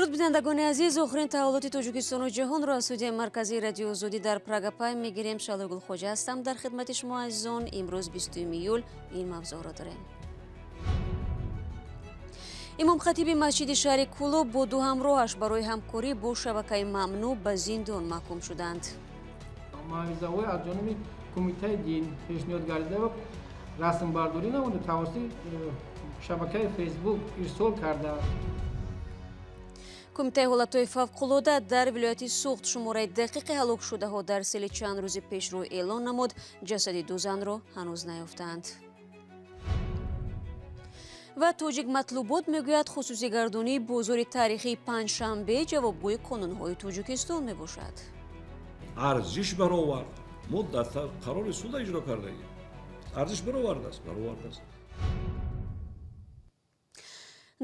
درود بینندگان عزیز، آخرین تحولات تاجیکستان و جهان را از استودیوی مرکزی رادیو آزادی در پراگ پای میگیریم. شالو گل خوجه هستم در خدمت شما عزیزان. امروز 20 ایول این موضوع را داریم. имом-хатиби масҷиди шаҳри Кӯлоб бо ду ҳамроҳаш барои ҳамкорӣ бо шабакаи мамнӯъ ба зиндон маҳкум шуданд. маъмуризаҳои аз ҷониби кумитаи дин пешниҳод гардида расмбардорӣ намуда тавассути шабакаи фейсбук ирсол кардааст. кумитаи ҳолатҳои фавқулода дар вилояти Суғд шумораи дақиқи ҳалокшудаҳо дар сели чанд рӯзи пешрӯ эълон намуд. ҷасади ду занро ҳанӯз наёфтанд. ва тоҷик матлубот мегӯяд хусусигардонии бозори таърихии панҷшанбе ҷавобгӯи қонунҳои Тоҷикистон мебошад. арзиш баровард. мо дар қарори суда иҷро кардаем. арзиш баровардааст.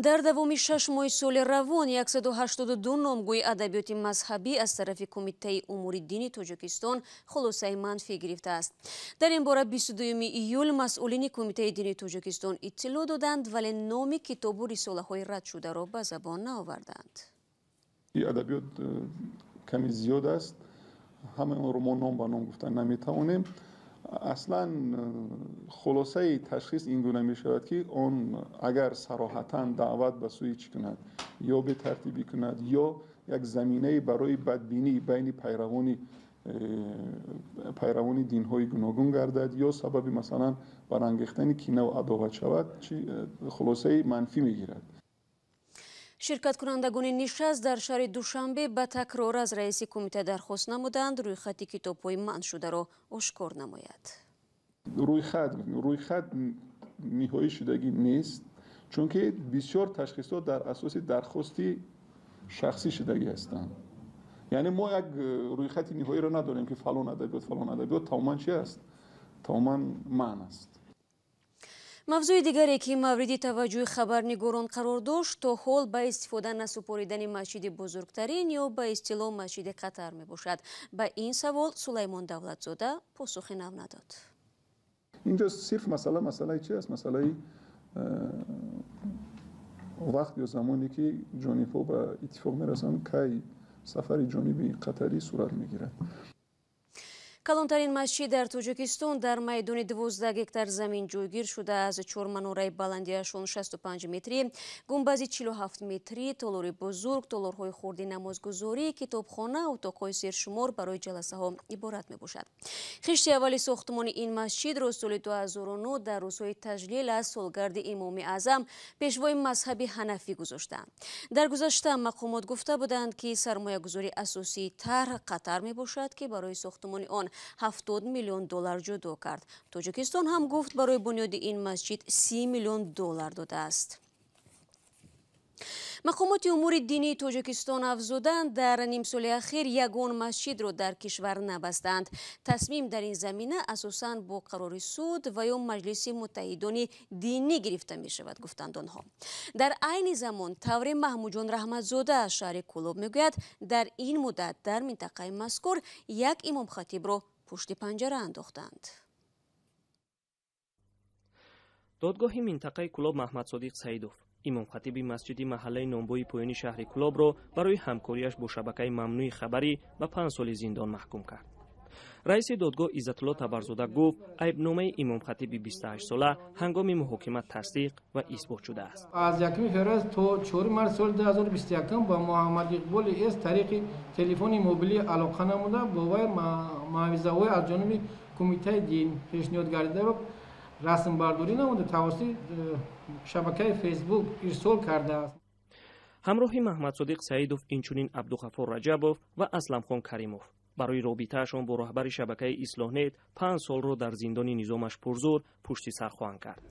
дар давоми 6 моҳи соли равон 182 номгӯи адабиёти мазҳабӣ аз тарафи Кумитаи умури дини Тоҷикистон хулосаи манфӣ гирифтааст. дар ин бора 22 июл масъулини Кумитаи дини Тоҷикистон иттилоъ доданд, вале номи китобу рисолаҳои радшударо ба забон наоварданд. ин адабиёт ками зиёд аст. ҳамаонро мо ном ба ном гуфтан наметавонем. аслан хулосаи ташхис ин гуна мешавад ки он агар сароҳатан даъват ба сӯи чӣ кунад ё бетартибӣ кунад ё як заминаи барои бадбинӣ байни пайравони динҳои гуногун гардад ё сабаби масалан барангехтани кинаву адоват шавад, хулосаи манфӣ мегирад. ширкаткунандагони нишаст дар шаҳри Душанбе ба такрор аз раиси кумита дархост намуданд рӯйхати китобҳои манъшударо ошкор намояд. рӯйхат ниҳоӣ шудагӣ нест, чунки бисёр ташхисот дар асоси дархости шахсӣ шудагӣ ҳастанд. яъне мо як рӯйхати ниҳоиро надорем ки фалон адабиёт тамоман чи аст? тамоман маън аст. мавзӯи дигаре ки мавриди таваҷҷӯҳи хабарнигорон қарор дошт, то ҳол ба истифода насупоридани масҷиди бузургтарин ё ба истилоҳ масҷиди қатар мебошад. Ба ин савол Сулаймон Давлатзода посухи нав надод. инҷо сирф масъалаи чи аст? масъалаи вақт ё замоне ки ҷонибҳо ба иттифоқ мерасанд кай сафари ҷониби қатарӣ сурат мегирад. калонтарин масҷид дар Тоҷикистон дар майдони 12 гектар замин ҷойгир шуда аз 4 манораи баландияшон 65 метрӣ, гумбази 47 метрӣ, толори бузург, толорҳои хурди намозгузорӣ, китобхона, утоқҳои сершумор барои ҷаласаҳо иборат мебошад. хишти аввали сохтмони ин масҷидро соли 2009 дар рӯзҳои таҷлил аз солгарди имоми аъзам пешвои мазҳаби ҳанафӣ гузоштанд. даргузашта мақомот гуфта буданд ки сармоягузори асосии тарҳ Қатар мебошад ки барои сохтмони он $70 миллион ҷудо кард. Тоҷикистон ҳам гуфт барои бунёди ин масҷид $30 миллион додааст. мақомоти умури динии Тоҷикистон афзуданд, дар нимсоли ахир ягон масҷидро дар кишвар набастанд. тасмим дар ин замина асосан бо қарори суд ва ё маҷлиси муттаҳидони динӣ гирифта мешавад, гуфтанд онҳо. дар айни замон тавре Маҳмудҷон Раҳматзода аз шаҳри Кӯлоб мегӯяд, дар ин муддат дар минтақаи мазкур як имом-хатибро пушти панҷара андохтанд. додгоҳи минтақаи Кӯлоб Маҳмадсодиқ Саидов имом-хатиби масҷиди маҳаллаи номбои поёни шаҳри Кӯлобро барои ҳамкориаш бо шабакаи мамнӯи хабарӣ ба 5 соли зиндон маҳкум кард. раиси додгоҳ Иззатулло Табарзода гуфт, айбномаи имом-хатиби 28 сола ҳангоми муҳокима тасдиқ ва исбот шудааст. аз 1 феврал то 4 март соли 2021 ба Муҳаммад Иқболи эс тариқи телефони мобилӣ алоқа намуда бо вай маъмуризаҳои аз ҷониби кумитаи дин пешниҳод гардида расмбардорӣ намуда тавассути шабакаи фейсбук ирсол кардааст. ҳамроҳи Маҳмадсодиқ Саидов инчунин Абдуғаффор Раҷабов ва Асламхон Каримов барои робитаашон бо раҳбари шабакаи Ислоҳнет 5 солро дар зиндони низомаш пурзур пушти сар хоҳанд кард.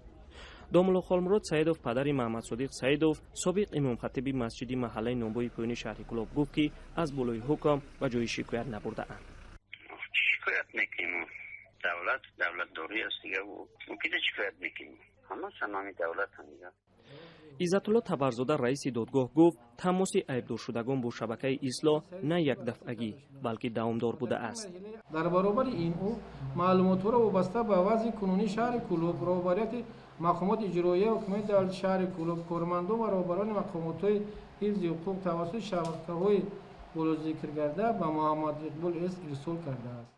Домулло Холмурод Саидов падари Маҳмадсодиқ Саидов собиқ имом-хатиби масҷиди маҳаллаи номбои поёни шаҳри Кӯлоб гуфт ки аз болои ҳукм ва ҷои шикоят набурдаанд. шикоят мекунем. давлатдорӣ аст дига ӯ кида шикоят мекунем. ҳама санами давлат ҳам дига. Иззатулло Табарзода раиси додгоҳ гуфт, тамоси айбдоршудагон бо шабакаи ислоҳ на якдафъагӣ, балки давомдор будааст. дар баробари ин ӯ маълумотҳоро вобаста ба вазъи кунунии шаҳри Кӯлоб, роҳбарияти мақомоти иҷроия ҳукумати давлати шаҳри Кӯлоб, кормандон ва роҳбарони мақомотҳои ҳифзи ҳуқуқ тавассути шабакаҳои болозикр гарда ба Муҳаммад Иқбол С ирсол кардааст.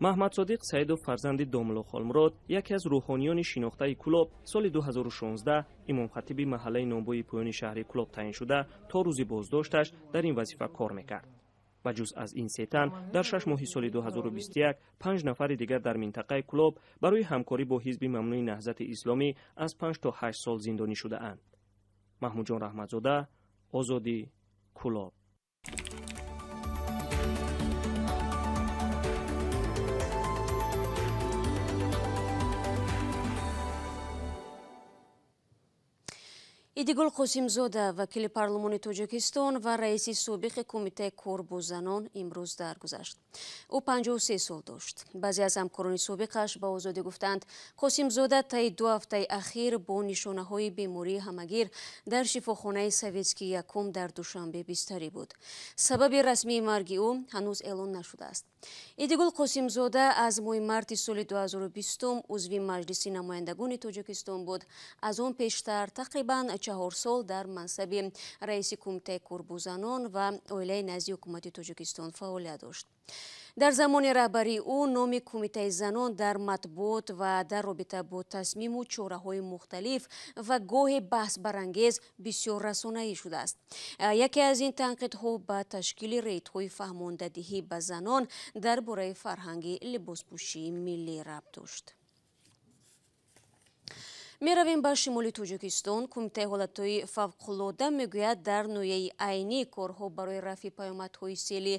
маҳмадсодиқ саидов фарзанди домуло холмурод яке аз рӯҳониёни шинохтаи Кӯлоб соли 2016 имом-хатиби маҳаллаи номбои поёни шаҳри Кӯлоб таъин шуда то рӯзи боздошташ дар ин вазифа кор мекард. ва ҷуз аз ин се тан дар 6 моҳи соли 2021 5 нафари дигар дар минтақаи Кӯлоб барои ҳамкорӣ бо ҳизби мамнӯи наҳзати исломӣ аз 5 то 8 сол зиндонӣ шудаанд. маҳмудҷон раҳматзода, Озодӣ, Кӯлоб. Идигул Қосимзода, вакили парлумони Тоҷикистон ва раиси собиқи кумитаи кор бо занон имрӯз даргузашт. Ӯ 53 сол дошт. Баъзе аз ҳамкорони собиқаш ба Озодӣ гуфтанд, Қосимзода таи 2 ҳафтаи ахир бо нишонаҳои бемории ҳамагир дар шифохонаи Советскии якум дар Душанбе бистарӣ буд. Сабаби расмии марги ӯ ҳанӯз эълон нашудааст. Идигул Қосимзода аз моҳи марти соли 2020 узви Маҷлиси Намояндагони Тоҷикистон буд. Аз он пештар тақрибан 4 сол дар мансаби раиси кумитаи корбузанон ва оилаи назди ҳукумати Тоҷикистон фаъолият дошт. дар замони раҳбарии ӯ номи кумитаи занон дар матбуот ва дар робита бо тасмиму чораҳои мухталиф ва гоҳе баҳсбарангез бисёр расонаӣ шудааст. Яке аз ин танқидҳо ба ташкили рейдҳои фаҳмондадиҳӣ ба занон дар бораи фарҳанги либоспӯшии миллӣ рабт дошт. меравем ба шимоли Тоҷикистон. Кумитаи ҳолатҳои фавқулода мегӯяд дар ноҳияи айнӣ корҳо барои рафъи паёмадҳои сели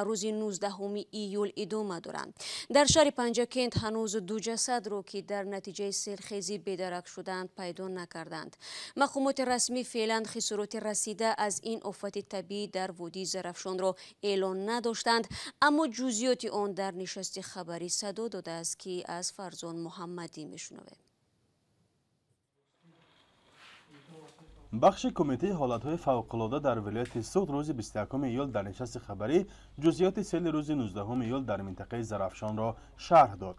рӯзи 19 июл идома доранд. Дар шаҳри Панҷакент ҳанӯз 2 ҷасадро, ки дар натиҷаи селхезӣ бедарак шуданд, пайдо накарданд. мақомоти расмӣ феълан хисороти расида аз ин офати табиӣ дар водии Зарафшонро эълон надоштанд, аммо ҷузъиёти он дар нишасти хабарӣ садо додааст, ки аз Фарзон Муҳаммадӣ мешунавем. бахши кумитаи ҳолатҳои фавқулода дар вилояти Суғд рӯзи 21 июл дар нишасти хабарӣ ҷузъиёти сели рӯзи 19 июл дар минтақаи Зарафшонро шарҳ дод.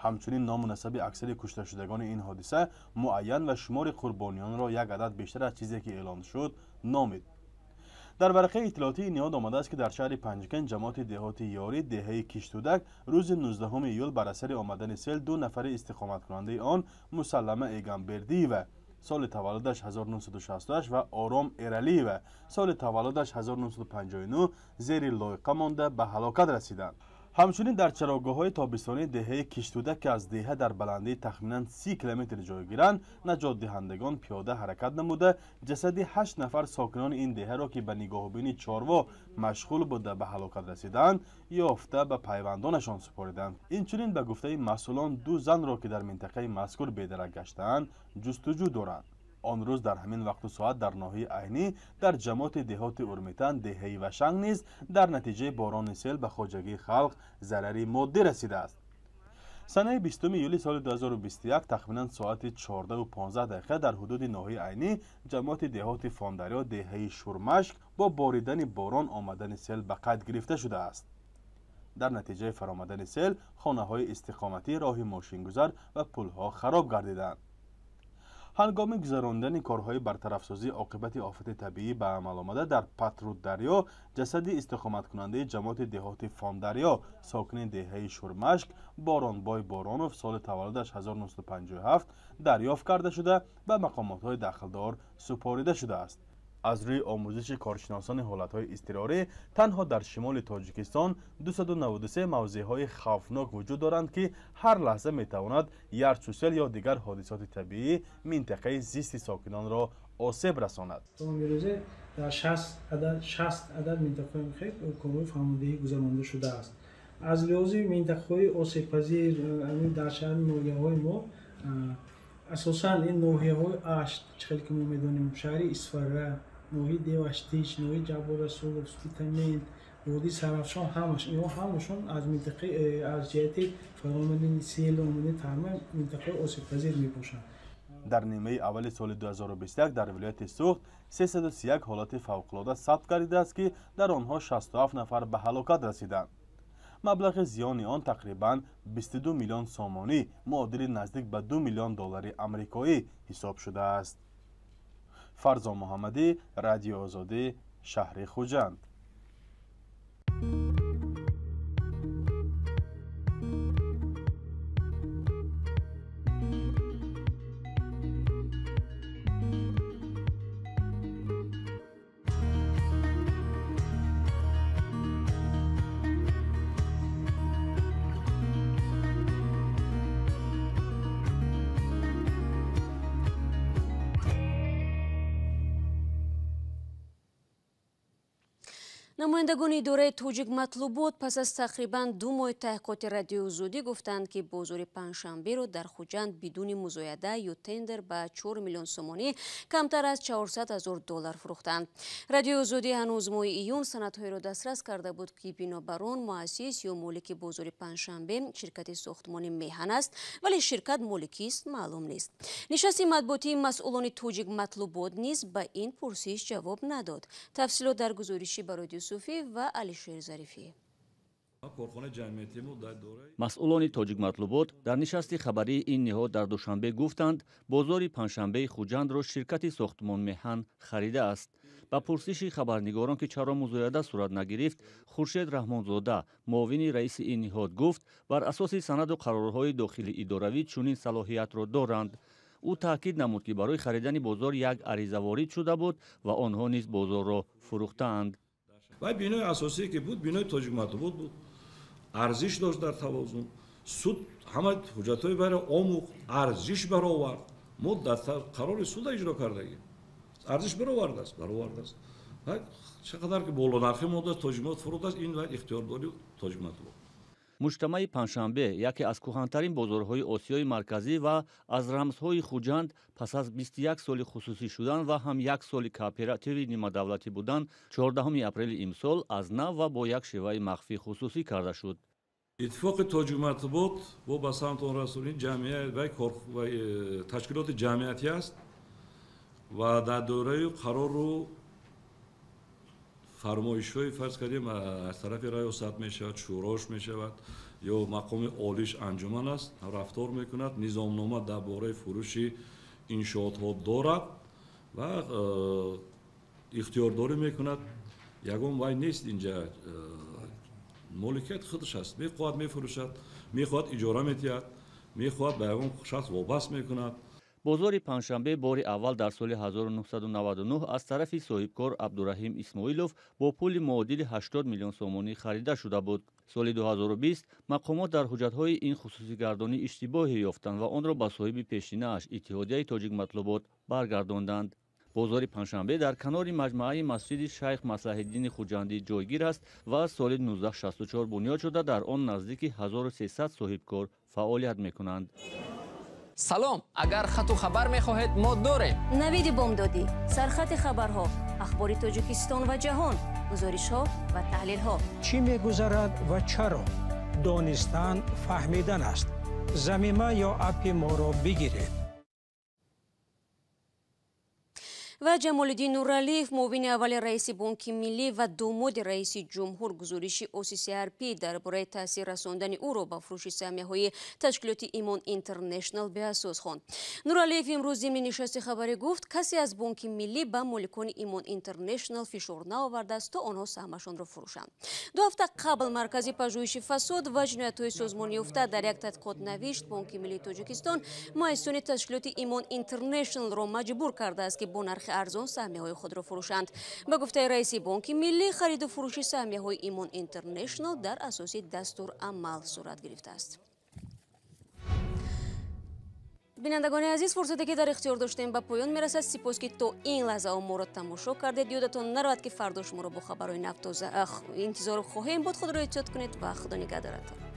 ҳамчунин ному насаби аксари кушташудагони ин ҳодиса муайян ва шумори қурбонiyonро як адад бештар аз чизе ки эълон шуд номид. дар варақаи иттилоотии ниҳод омадааст, ки дар шаҳри Панҷакент ҷамоати деҳоти Ёрӣ деҳаи Киштудак рӯзи 19 июл бар асари омадани сел 2 нафари истиқоматкунандаи он Мусаллама Эгамбердиева соли таваллудаш 1968 ва Ором Эралиева соли таваллудаш 1959 зери лойқа монда ба ҳалокат расиданд. ҳамчунин дар чароғгоҳҳои тобистонии деҳаи Киштуда, ки аз деҳа дар баландии тахминан 30 километр ҷойгиранд, наҷотдиҳандагон пиёда ҳаракат намуда ҷасади 8 нафар сокинони ин деҳаро, ки ба нигоҳубини чорво машғул буда ба ҳалокат расиданд, ёфта ба пайвандонашон супориданд. инчунин ба гуфтаи масъулон 2 занро, ки дар минтақаи мазкур бедарак гаштаанд, ҷустуҷӯ доранд. он рӯз дар ҳамин вақту соат дар ноҳияи айнӣ дар ҷамоати деҳоти Урмитан деҳаи Вашанг низ дар натиҷаи борони сел ба хоҷагии халқ зарари моддӣ расидааст. санаи 20 июли соли 2021 тахминан соати 14:15 дар ҳудуди ноҳияи айнӣ ҷамоати деҳоти Фондарё деҳаи Шурмашк бо боридани борон омадани сел ба қайд гирифта шудааст. дар натиҷаи фаромадани сел хонаҳои истиқоматӣ, роҳи мошингузар ва пулҳо хароб гардиданд. ҳангоми гузарондани корҳои бартарафсозии оқибати офати табиӣ ба амал омада дар Патруддарё ҷасади истиқоматкунандаи ҷамоати деҳоти Фондарё сокини деҳаи Шурмашк Боронбой Боронов соли таваллудаш 1957 дарёфт карда шуда ба мақомотҳои дахлдор супорида шудааст. аз рӯи омӯзиши коршиносони ҳолатҳои изтирорӣ танҳо дар шимоли Тоҷикистон 293 мавзеъҳои хавфнок вуҷуд доранд, ки ҳар лаҳза метавонад ярчу сел ё дигар ҳодисоти табиӣ минтақаи зисти сокинонро осеб расонад. имрӯзе дар 60 адад минтақаи хеле корҳои фаҳмондагӣ гузаронда шудааст. аз лиҳози минтақаҳои осебпазир дар шаҳри ноҳияҳои мо асосан ин ноҳияҳои ашт, чиқел ки мо медонем, шаҳри Исфара, ноҳияи Деваштич, ноҳияи Ҷаборасулов, Спитамент, водии Сарафшон, ҳамашон аз минтақаи аз ҷиҳати фаромадани сел омадани тарма минтақаи осебпазир мебошанд. дар нимаи аввали соли 2021 дар вилояти Суғд 331 ҳолати фавқулода сабт гардидааст, ки дар онҳо 67 нафар ба ҳалокат расиданд. маблағи зиёни он тақрибан 22 миллион сомонӣ, муодили наздик ба $2 миллион амрикоӣ ҳисоб шудааст. фарзон муҳаммадӣ, радиои озодӣ, шаҳри хуҷанд. намояндагони идораи тоҷик матлубот пас аз тақрибан 2 моҳи таҳқиқоти радиои Озодӣ гуфтанд ки бозори Панҷшанберо дар Хуҷанд бидуни музояда ё тендер ба 4 миллион сомонӣ камтар аз $400,000 фурӯхтанд. Радиои Озодӣ ҳанӯз моҳи июн санадҳоеро дастрас карда буд ки бинобар он муассис ё молики бозори Панҷшанбе ширкати сохтмони меҳан аст, вале ширкат моликист маълум нест. нишасти матбуотии масъулони тоҷик матлубот низ ба ин пурсиш ҷавоб надод. тафсилот дар гузориши барои ва Алишер Зарифӣ. масъулони тоҷик матлубот дар нишасти хабарии ин ниҳод дар Душанбе гуфтанд, бозори Панҷшанбеи Хуҷандро ширкати сохтмон меҳан харидааст. ба пурсиши хабарнигорон ки чаро музояда сурат нагирифт, Хуршед Раҳмонзода, муовини раиси ин ниҳод гуфт, бар асоси санаду қарорҳои дохили идоравӣ чунин салоҳиятро доранд. ӯ таъкид намуд ки барои харидани бозор як ариза ворид шуда буд ва онҳо низ бозорро фурӯхтаанд. вай бинои асосие ки буд бинои тоҷик матлубот буд, арзиш дошт дар тавозун, суд ҳама ҳуҷҷатҳои вайро омӯхт, арзиш баровард. мо дар қарори суда иҷро кардагим, арзиш баровардааст. чӣ қадар ки болонархи мо дошт тоҷик матлубот фурӯхтааст, ин вай ихтиёрдори тоҷик матлубот. муҷтамаи Панҷшанбе яке аз кӯҳантарин бозорҳои Осиёи марказӣ ва аз рамзҳои Хуҷанд пас аз 21 соли хусусӣ шудан ва ҳам 1 соли кооперативи нимадавлатӣ будан 14 апрели имсол аз нав ва бо як шеваи махфӣ хусусӣ карда шуд. иттифоқи тоҷик матлубот бо ба самтон расулин ҷамъият ва ташкилоти ҷамъиятӣ аст ва дар дораи қарору фармоишҳои фарз кардем аз тарафи раёсат мешавад, шӯрош мешавад ё мақоми олиш анҷуман аст, рафтор мекунад, низомнома дар бораи фурӯши иншоотҳо дорад ва ихтиёрдорӣ мекунад. ягон вай нест инҷа моликияти худаш аст, мехоҳад мефурӯшад, мехоҳад иҷора медиҳад, мехоҳад ба ягон шахс вобаст мекунад. бозори Панҷшанбе бори аввал дар соли 1999 аз тарафи соҳибкор Абдураҳим Исмоилов бо пули муодили 80 миллион сомонӣ харида шуда буд. соли 2020 мақомот дар ҳуҷҷатҳои ин хусусигардонӣ иштибоҳе ёфтанд ва онро ба соҳиби пешинааш Иттиҳодияи тоҷик матлубот баргардонданд. бозори Панҷшанбе дар канори маҷмаи масҷиди Шайх Маслаҳиддини Хуҷандӣ ҷойгир аст ва аз соли 1964 бунёд шуда дар он наздики 1300 соҳибкор фаъолият мекунанд. салом, агар хату хабар мехоҳед мо дорем. навиди бомдодӣ, сархати хабарҳо, ахбори Тоҷикистон ва ҷаҳон, гузоришҳо ва таҳлилҳо. чӣ мегузарад ва чаро? донистан, фаҳмидан аст. замима ё апи моро бигиред. ва ҷамолиддин Нуралиев, муовини аввали раиси Бонки Миллӣ ва домоди раиси ҷумҳур гузориши ОССРП дар бораи таъсир расондани ӯро ба фурӯши саҳмияҳои ташкилоти Имон Интернешнл беасос хонд. Нуралиев имрӯз зимни нишасти хабарӣ гуфт, касе аз Бонки Миллӣ ба моликони Имон Интернешнл фишор наовардааст то онҳо саҳмашонро фурӯшанд. 2 ҳафта қабл маркази пажӯҳиши фасод ва ҷиноятҳои созмониёфта дар як тадқиқот навишт, Бонки Миллии Тоҷикистон муассисони ташкилоти Имон Интернешнлро маҷбур кардааст ки бо нархи арзон саҳмияҳои худро фурӯшанд. ба гуфтаи раиси Бонки Миллӣ, хариду фурӯши саҳмияҳои Имон Интернешнл дар асоси дастурамал сурат гирифтааст. бинандагони азиз, фурсате ки дар ихтиёр доштем ба поён мерасад. Сипос ки то ин лаҳза моро тамошо кардед. ёдатон наравад ки фардо шуморо бо хабарҳои нав тоза интизор хоҳем буд. худро эҳтиёт кунед ва худо нигаҳдорад.